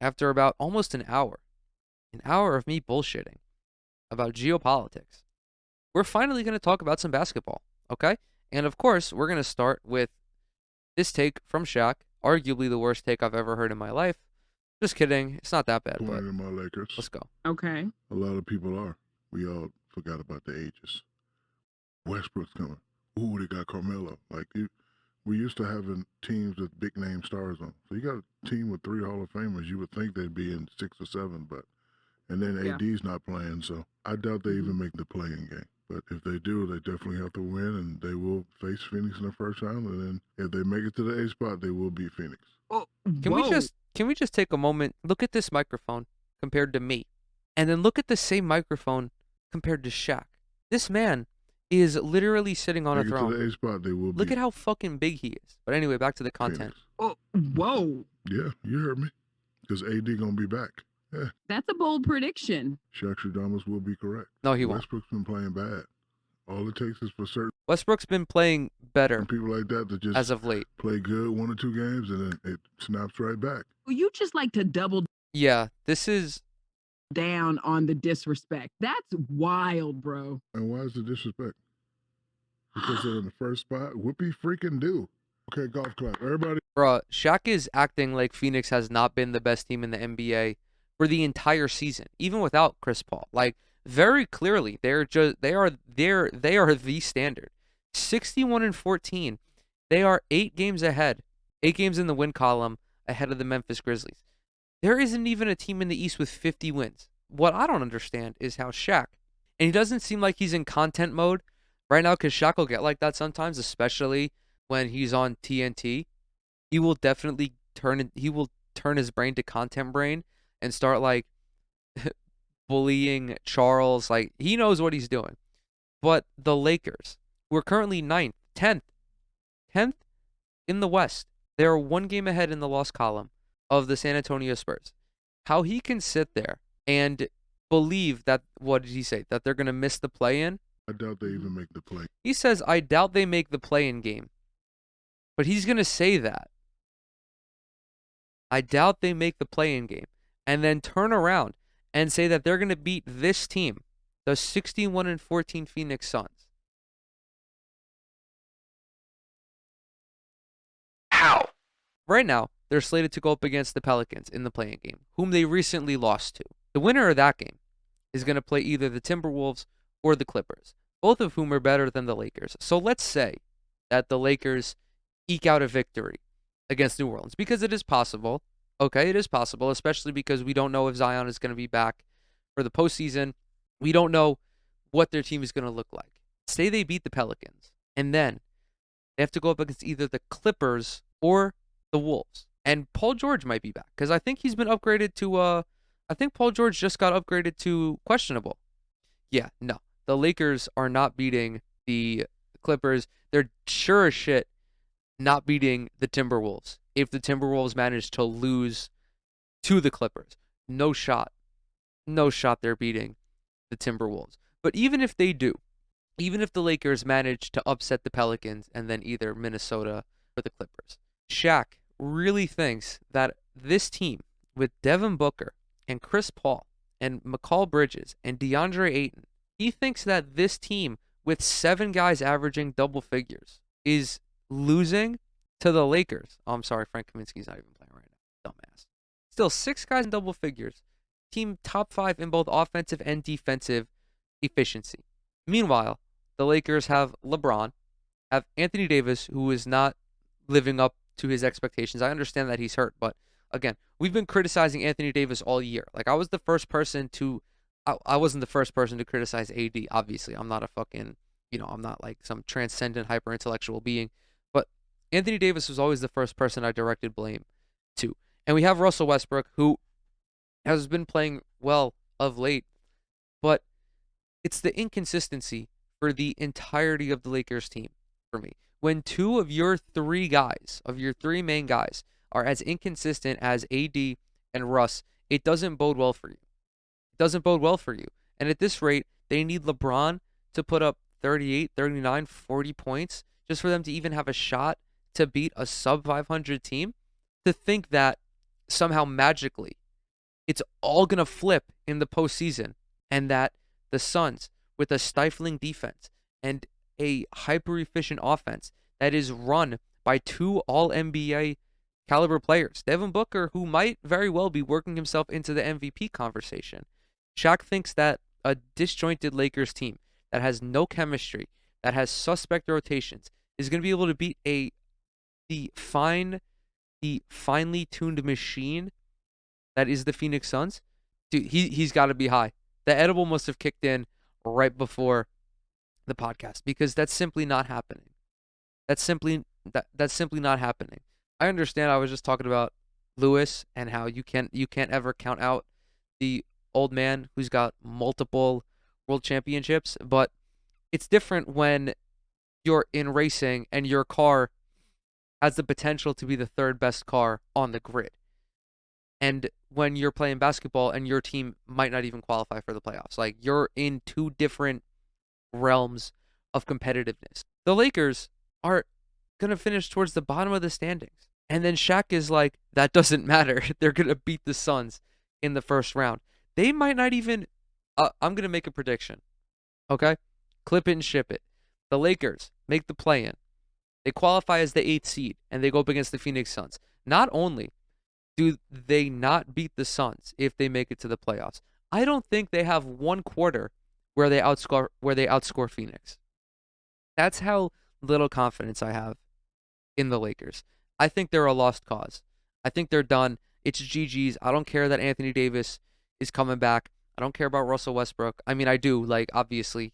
after about almost an hour of me bullshitting about geopolitics, we're finally going to talk about some basketball, okay? And of course, we're going to start with this take from Shaq, arguably the worst take I've ever heard in my life. Just kidding. It's not that bad, but Disappointed in my Lakers. let's go. Okay. A lot of people are. We all forgot about the ages. Westbrook's coming. Ooh, they got Carmelo. We used to having teams with big name stars on. So you got a team with 3 Hall of Famers. You would think they'd be in 6 or 7, and then Yeah. AD's not playing, so I doubt they even make the play-in game. But if they do, they definitely have to win, and they will face Phoenix in the first round. And then if they make it to the 8th spot, they will beat Phoenix. Oh, Can we just take a moment, look at this microphone compared to me, and then look at the same microphone compared to Shaq. This man is literally sitting on a Make it to throne. the 8th spot, they will Look beat at how fucking big he is. But anyway, back to the content. Phoenix. Oh, whoa. Yeah, you heard me. Because AD gonna be back. Yeah, That's a bold prediction. Shaq Stradamus will be correct. No, he won't. Westbrook's been playing bad. All it takes is for certain Westbrook's been playing better people like that to just as of late. play good 1 or 2 games, and then it snaps right back. Well, you just like to double Yeah, this is down on the disrespect. That's wild, bro. And why is the disrespect? Because they're in the first spot? Whoopie freaking do. Okay, golf clap. Everybody. Bruh, Shaq is acting like Phoenix has not been the best team in the NBA for the entire season, even without Chris Paul. Like, very clearly, they are the standard. 61-14. They are 8 games ahead, 8 games in the win column ahead of the Memphis Grizzlies. There isn't even a team in the East with 50 wins. What I don't understand is how Shaq, and he doesn't seem like he's in content mode right now, because Shaq will get like that sometimes, especially when he's on TNT. He will definitely turn his brain to content brain and start like bullying Charles. Like, he knows what he's doing. But the Lakers, who are currently 9th, 10th in the West, they are 1 game ahead in the loss column of the San Antonio Spurs. How he can sit there and believe that, what did he say, that they're going to miss the play-in? I doubt they even make the play. He says, I doubt they make the play-in game. But he's going to say that. I doubt they make the play-in game. And then turn around and say that they're going to beat this team, the 61-14 Phoenix Suns. How? Right now, they're slated to go up against the Pelicans in the play-in game, whom they recently lost to. The winner of that game is going to play either the Timberwolves or the Clippers, both of whom are better than the Lakers. So let's say that the Lakers eke out a victory against New Orleans, because it is possible. Okay, it is possible, especially because we don't know if Zion is going to be back for the postseason. We don't know what their team is going to look like. Say they beat the Pelicans, and then they have to go up against either the Clippers or the Wolves. And Paul George might be back, because I think he's been upgraded to, I think Paul George just got upgraded to questionable. Yeah, no. The Lakers are not beating the Clippers. They're sure as shit not beating the Timberwolves if the Timberwolves manage to lose to the Clippers. No shot. No shot they're beating the Timberwolves. But even if they do, even if the Lakers manage to upset the Pelicans and then either Minnesota or the Clippers, Shaq really thinks that this team with Devin Booker and Chris Paul and McCall Bridges and DeAndre Ayton, he thinks that this team with 7 guys averaging double figures is losing to the Lakers. Oh, I'm sorry, Frank Kaminsky's not even playing right now. Dumbass. Still, 6 guys in double figures. Team top 5 in both offensive and defensive efficiency. Meanwhile, the Lakers have LeBron, have Anthony Davis, who is not living up to his expectations. I understand that he's hurt, but again, we've been criticizing Anthony Davis all year. Like, I wasn't the first person to criticize AD, obviously. I'm not a fucking, I'm not like some transcendent hyper-intellectual being. But Anthony Davis was always the first person I directed blame to. And we have Russell Westbrook, who has been playing well of late. But it's the inconsistency for the entirety of the Lakers team for me. When 2 of your 3 guys, of your 3 main guys, are as inconsistent as AD and Russ, it doesn't bode well for you. It doesn't bode well for you. And at this rate, they need LeBron to put up 38, 39, 40 points just for them to even have a shot to beat a sub-500 team. To think that somehow magically it's all going to flip in the postseason, and that the Suns, with a stifling defense and a hyper efficient offense that is run by two all NBA caliber players, Devin Booker, who might very well be working himself into the MVP conversation. Shaq thinks that a disjointed Lakers team that has no chemistry, that has suspect rotations, is going to be able to beat the finely tuned machine that is the Phoenix Suns. Dude, he's got to be high. The edible must have kicked in right before the podcast, because that's simply not happening. That's simply not happening. I understand. I was just talking about Lewis and how you can't ever count out the old man who's got multiple world championships, but it's different when you're in racing and your car has the potential to be the third best car on the grid. And when you're playing basketball and your team might not even qualify for the playoffs. Like, you're in two different realms of competitiveness. The Lakers are going to finish towards the bottom of the standings. And then Shaq is like, that doesn't matter. They're going to beat the Suns in the first round. They might not even. I'm going to make a prediction. Okay? Clip it and ship it. The Lakers make the play-in. They qualify as the 8th seed, and they go up against the Phoenix Suns. Not only do they not beat the Suns if they make it to the playoffs, I don't think they have one quarter where they outscore Phoenix. That's how little confidence I have in the Lakers. I think they're a lost cause. I think they're done. It's GG's. I don't care that Anthony Davis is coming back. I don't care about Russell Westbrook. I mean, I do. Like, obviously,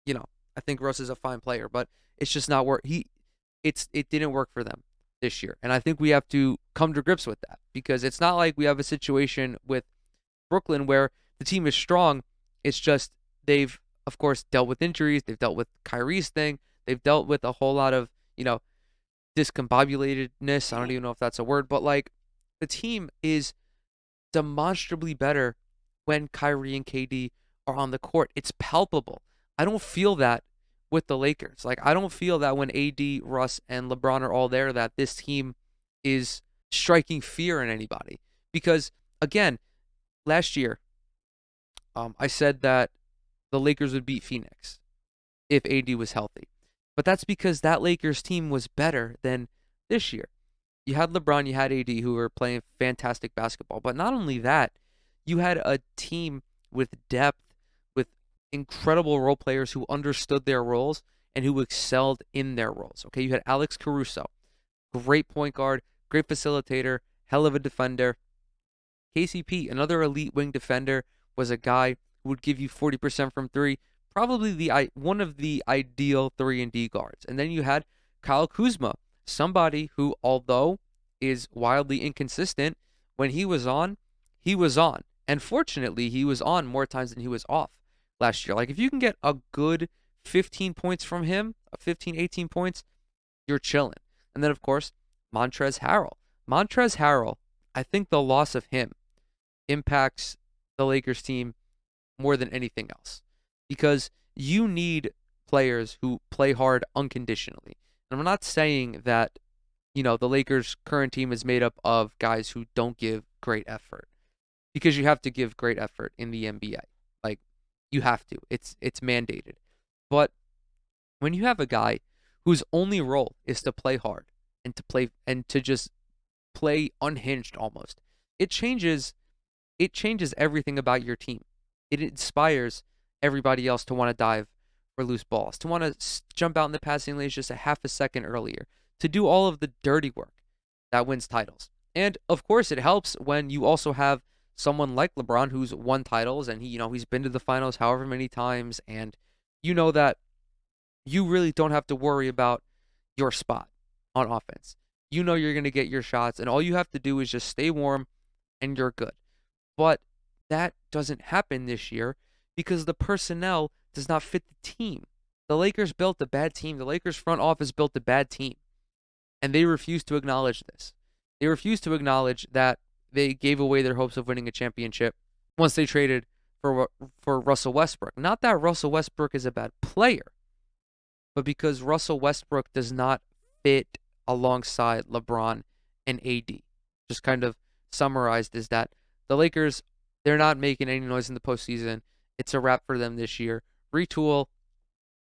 I think Russ is a fine player, but it's just not work. It didn't work for them this year, and I think we have to come to grips with that, because it's not like we have a situation with Brooklyn where the team is strong. It's just they've, of course, dealt with injuries. They've dealt with Kyrie's thing. They've dealt with a whole lot of, discombobulatedness. I don't even know if that's a word, but like, the team is demonstrably better when Kyrie and KD are on the court. It's palpable. I don't feel that with the Lakers. Like, I don't feel that when AD, Russ, and LeBron are all there, that this team is striking fear in anybody. Because, again, last year, I said that the Lakers would beat Phoenix if AD was healthy. But that's because that Lakers team was better than this year. You had LeBron, you had AD, who were playing fantastic basketball. But not only that, you had a team with depth, with incredible role players who understood their roles and who excelled in their roles. Okay, you had Alex Caruso, great point guard, great facilitator, hell of a defender. KCP, another elite wing defender, was a guy who would give you 40% from three, probably one of the ideal 3-and-D guards. And then you had Kyle Kuzma, somebody who, although is wildly inconsistent, when he was on, he was on. And fortunately, he was on more times than he was off last year. Like, if you can get a good 15 points from him, 15, 18 points, you're chilling. And then, of course, Montrezl Harrell. Montrezl Harrell, I think the loss of him impacts the Lakers team more than anything else, because you need players who play hard unconditionally. And I'm not saying that, the Lakers' current team is made up of guys who don't give great effort, because you have to give great effort in the NBA. Like, you have to. It's mandated. But when you have a guy whose only role is to play hard and to just play unhinged almost, it changes everything about your team. It inspires everybody else to want to dive for loose balls, to want to jump out in the passing lanes just a half a second earlier, to do all of the dirty work that wins titles. And of course, it helps when you also have someone like LeBron who's won titles, and he's been to the finals however many times, and that you really don't have to worry about your spot on offense. You're going to get your shots, and all you have to do is just stay warm, and you're good. But that doesn't happen this year because the personnel does not fit the team. The Lakers built a bad team. The Lakers front office built a bad team, and they refuse to acknowledge this. They refuse to acknowledge that they gave away their hopes of winning a championship once they traded for Russell Westbrook. Not that Russell Westbrook is a bad player, but because Russell Westbrook does not fit alongside LeBron and AD. Just kind of summarized is that the Lakers They're not making any noise in the postseason. It's a wrap for them this year. Retool,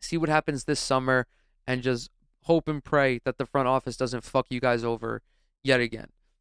see what happens this summer, and just hope and pray that the front office doesn't fuck you guys over yet again.